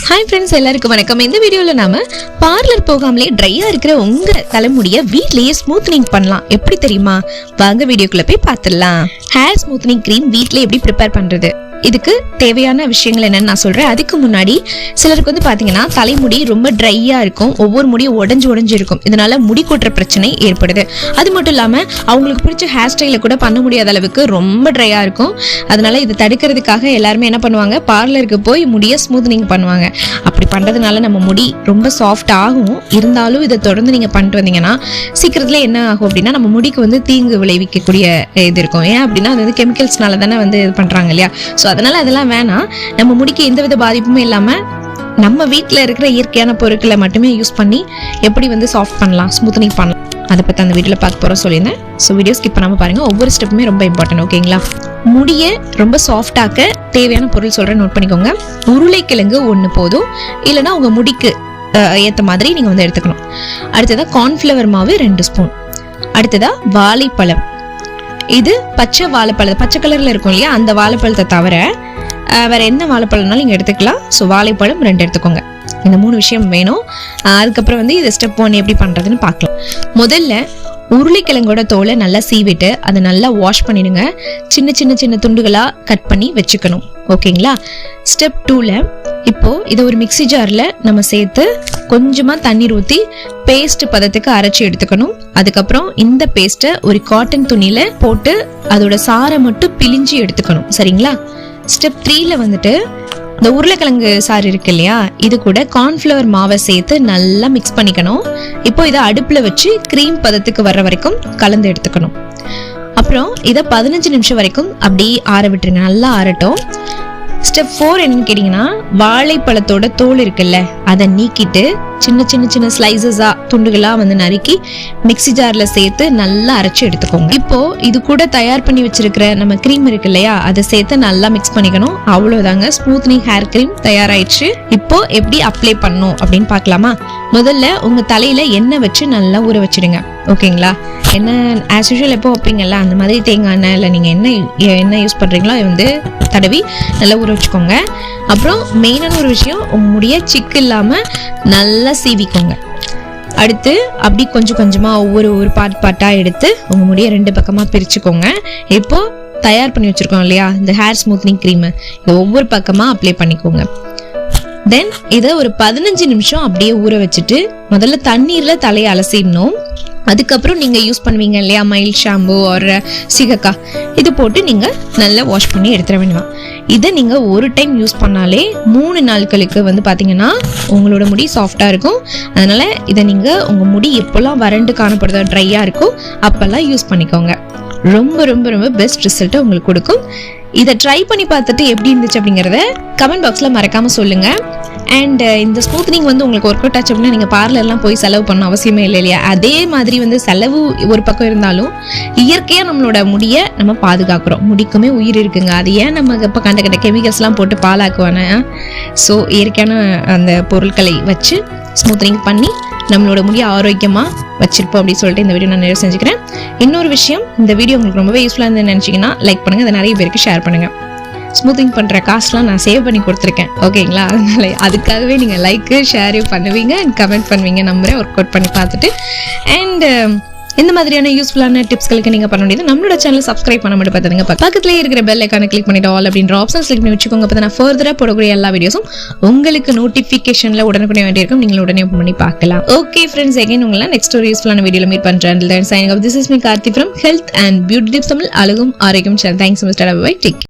Hi friends, எல்லாருக்கும் வணக்கம். இந்த வீடியோவில் நாம பார்லர் போகாமலே ட்ரையா இருக்கிற உங்க தலைமுடியை வீட்லயே ஸ்மூத்னிங் பண்ணலாம். எப்படி தெரியுமா? வாங்க வீடியோக்குள்ள போய் பார்த்துடலாம். ஹேர் ஸ்மூத்னிங் க்ரீம் வீட்ல எப்படி ப்ரிப்பேர் பண்றது, இதுக்கு தேவையான விஷயங்கள் என்னன்னு நான் சொல்றேன். அதுக்கு முன்னாடி சிலருக்கு வந்து பாத்தீங்கன்னா தலைமுடி ரொம்ப ட்ரையா இருக்கும், ஒவ்வொரு முடியும் உடஞ்சு இருக்கும். இதனால முடி கொட்டுற பிரச்சனை ஏற்படுது. அது மட்டும் இல்லாம அவங்களுக்கு பிடிச்ச ஹேர் ஸ்டைல கூட பண்ண முடியாத அளவுக்கு ரொம்ப ட்ரையா இருக்கும். அதனால இதை தடுக்கிறதுக்காக எல்லாருமே என்ன பண்ணுவாங்க, பார்லருக்கு போய் முடிய ஸ்மூத்னிங் பண்ணுவாங்க. அப்படி பண்றதுனால நம்ம முடி ரொம்ப சாஃப்ட் ஆகும். இருந்தாலும் இதை தொடர்ந்து நீங்க பண்ணிட்டு வந்தீங்கன்னா சீக்கிரத்துல என்ன ஆகும் அப்படின்னா, நம்ம முடிக்கு வந்து தீங்கு விளைவிக்கக்கூடிய இது இருக்கும். ஏன் அப்படின்னா அது வந்து கெமிக்கல்ஸ்னால தானே வந்து இது பண்றாங்க இல்லையா? ஸோ அதனால அதெல்லாம் வேணாம். நம்ம முடிக்கு எந்தவித பாதிப்புமே இல்லாம நம்ம வீட்டில் இருக்கிற இயற்கையான பொருட்களை மட்டுமே யூஸ் பண்ணி எப்படி வந்து சாஃப்ட் பண்ணலாம், ஸ்மூத்னிங் பண்ணலாம், அதை பற்றி அந்த வீடியோவில் பார்க்க போகிறோம் சொல்லியிருந்தேன். ஸோ வீடியோ ஸ்கிப் பண்ணாமல் பாருங்கள். ஒவ்வொரு ஸ்டெப்புமே ரொம்ப இம்பார்ட்டன்ட். ஓகேங்களா? முடியை ரொம்ப சாஃப்டாக்க தேவையான பொருள் சொல்கிறேன், நோட் பண்ணிக்கோங்க. உருளைக்கிழங்கு 1 போதும், இல்லைன்னா உங்கள் முடிக்கு ஏற்ற மாதிரி நீங்கள் வந்து எடுத்துக்கணும். அடுத்ததாக கார்ன்ஃப்ளவர் மாவு 2 ஸ்பூன். அடுத்ததாக வாழைப்பழம். இது பச்சை வாழைப்பழம், பச்சை கலர்ல இருக்கும் இல்லையா, அந்த வாழைப்பழத்தை தவிர வேற என்ன வாழைப்பழம்னாலும் நீங்க எடுத்துக்கலாம். ஸோ வாழைப்பழம் 2 எடுத்துக்கோங்க. இந்த 3 விஷயம் வேணும். அதுக்கப்புறம் வந்து இது ஸ்டெப் 1 எப்படி பண்றதுன்னு பார்க்கலாம். முதல்ல உருளைக்கிழங்கோட தோலை நல்லா சீவிட்டு அதை நல்லா வாஷ் பண்ணிடுங்க. சின்ன துண்டுகளா கட் பண்ணி வச்சுக்கணும். ஓகேங்களா? ஸ்டெப் 2ல இப்போ இதை ஒரு மிக்ஸி ஜார்ல நம்ம சேர்த்து கொஞ்சமா தண்ணீர் ஊற்றி பேஸ்ட் பதத்துக்கு அரைச்சி எடுத்துக்கணும். அதுக்கப்புறம் இந்த பேஸ்ட்டை ஒரு காட்டன் துணியில போட்டு அதோட சாரை மட்டும் பிழிஞ்சு எடுத்துக்கணும். சரிங்களா? ஸ்டெப் 3ல வந்துட்டு இந்த உருளைக்கிழங்கு சாறு இருக்கு இல்லையா, இது கூட கார்ன்ஃப்ளவர் மாவை சேர்த்து நல்லா மிக்ஸ் பண்ணிக்கணும். இப்போ இதை அடுப்புல வச்சு க்ரீம் பதத்துக்கு வர்ற வரைக்கும் கலந்து எடுத்துக்கணும். அப்புறம் இதை 15 நிமிஷம் வரைக்கும் அப்படியே ஆற விட்டுருங்க, நல்லா ஆறட்டும். ஸ்டெப் 4 என்னன்னு கேட்டீங்கன்னா, வாழைப்பழத்தோட தோல் இருக்குல்ல, அதை நீக்கிட்டு சின்ன ஸ்லைசஸா துண்டுகளா வந்து நறுக்கி மிக்ஸி ஜார்ல சேர்த்து நல்லா அரைச்சு எடுத்துக்கோங்க. இப்போ இது கூட தயார் பண்ணி வச்சிருக்கிற நம்ம க்ரீம் இருக்கு இல்லையா, அதை சேர்த்து நல்லா மிக்ஸ் பண்ணிக்கணும். அவ்வளவுதாங்க, ஸ்மூத்னிங் ஹேர் க்ரீம் தயாராயிடுச்சு. இப்போ எப்படி அப்ளை பண்ணணும் அப்படின்னு பார்க்கலாமா? முதல்ல உங்க தலையில எண்ணெய் வச்சு நல்லா ஊற வச்சிடுங்க. ஓகேங்களா? எண்ணெய் ஆஸ் யூஷுவல் எப்போ வைப்பீங்கல்ல அந்த மாதிரி தேங்காய் எண்ணெய் இல்லை, நீங்க என்ன யூஸ் பண்றீங்களோ அதை வந்து தடவி நல்லா ஊற வச்சுக்கோங்க. அப்புறம் மெயினான ஒரு விஷயம், உங்க முடிய சிக்கு இல்லாம நல்லா சீவிக்கோங்க. அடுத்து அப்படி கொஞ்சமா ஒவ்வொரு பார்ட்டா எடுத்து உங்க முடிய 2 பக்கமா பிரிச்சுக்கோங்க. இப்போ தயார் பண்ணி வச்சிருக்கோம் இல்லையா இந்த ஹேர் ஸ்மூத்னிங் க்ரீம், இதை ஒவ்வொரு பக்கமா அப்ளை பண்ணிக்கோங்க. தென் இதை ஒரு 15 நிமிஷம் அப்படியே ஊற வச்சுட்டு முதல்ல தண்ணீர்ல தலையை அலசிடணும். அதுக்கப்புறம் நீங்க யூஸ் பண்ணுவீங்க இல்லையா மைல்ட் ஷாம்பு ஒரு சிகக்கா, இது போட்டு நீங்க நல்லா வாஷ் பண்ணி எடுத்துட வேண்டாம். இதை நீங்க ஒரு டைம் யூஸ் பண்ணாலே 3 நாட்களுக்கு வந்து பாத்தீங்கன்னா உங்களோட முடி சாஃப்டா இருக்கும். அதனால இதை நீங்க உங்க முடி எப்பெல்லாம் வறண்டு காணப்படுதோ, ட்ரையா இருக்கும், அப்பெல்லாம் யூஸ் பண்ணிக்கோங்க. ரொம்ப பெஸ்ட் ரிசல்ட்டை உங்களுக்கு கொடுக்கும். இதை ட்ரை பண்ணி பார்த்துட்டு எப்படி இருந்துச்சு அப்படிங்கிறத கமெண்ட் பாக்ஸ்ல மறக்காம சொல்லுங்க. அண்ட் இந்த ஸ்மூத்னிங் வந்து உங்களுக்கு ஒர்க் அவுட் ஆச்சு அப்படின்னா நீங்க பார்லர்லாம் போய் செலவு பண்ண அவசியமே இல்லை இல்லையா? அதே மாதிரி வந்து செலவு ஒரு பக்கம் இருந்தாலும் இயற்கையா நம்மளோட முடியை நம்ம பாதுகாக்கிறோம். முடிக்குமே உயிர் இருக்குங்க. அது ஏன் நம்ம இப்போ கண்ட கெமிக்கல்ஸ்லாம் போட்டு பாலாக்குவானே? ஸோ இயற்கையான அந்த பொருட்களை வச்சு ஸ்மூத்னிங் பண்ணி நம்மளோட முடிய ஆரோக்கியமா வச்சிருப்போம் அப்படின்னு சொல்லிட்டு இந்த வீடியோ நான் நிறைய செஞ்சுக்கிறேன். இன்னொரு விஷயம், இந்த வீடியோ உங்களுக்கு ரொம்பவே யூஸ்ஃபுல்லா இருந்து நினைச்சீங்கன்னா லைக் பண்ணுங்க, அதை நிறைய பேருக்கு ஷேர் பண்ணுங்க. ஸ்மூத்திங் பண்ற காசுலாம் நான் சேவ் பண்ணி கொடுத்துருக்கேன். ஓகேங்களா? அதனால அதுக்காகவே நீங்க லைக் ஷேர் பண்ணுவீங்க அண்ட் கமெண்ட் பண்ணுவீங்க நம்புறேன், ஒர்க் அவுட் பண்ணி பார்த்துட்டு. அண்ட் இந்த மாதிரியான யூஸ்ஃபுல்லான டிப்ஸ்களுக்கு நீங்க பண்ண முடியாது நம்மளோட சேனல் சப்ஸ்கிரைப் பண்ண மட்டும் பார்த்துங்க. பக்கத்துலேயே இருக்கிற பெல் ஐக்கானை கிளிக் பண்ணிட்டு ஆல் அப்படின்ற ஆப்ஷன் கிளிக் பண்ணி வச்சுக்கோங்க. அப்போ நான் ஃபர்தரா போடக்கூடிய எல்லா வீடியோஸும் உங்களுக்கு நோட்டிஃபிகேஷன்ல உடனுக்குனே வேண்டியிருக்கும், நீங்கள் உடனே பண்ணி பார்க்கலாம். ஓகே ஃப்ரெண்ட்ஸ், அகைன் உங்களை நெக்ஸ்ட் ஒரு யூஸ்ஃபுல்லான வீடியோல மீட் பண்றேன். Signing off. This is me Karthi from Health and Beauty Tips Tamil, அழகும் ஆரோக்கியம் channel. Thanks so much. Bye. Take care.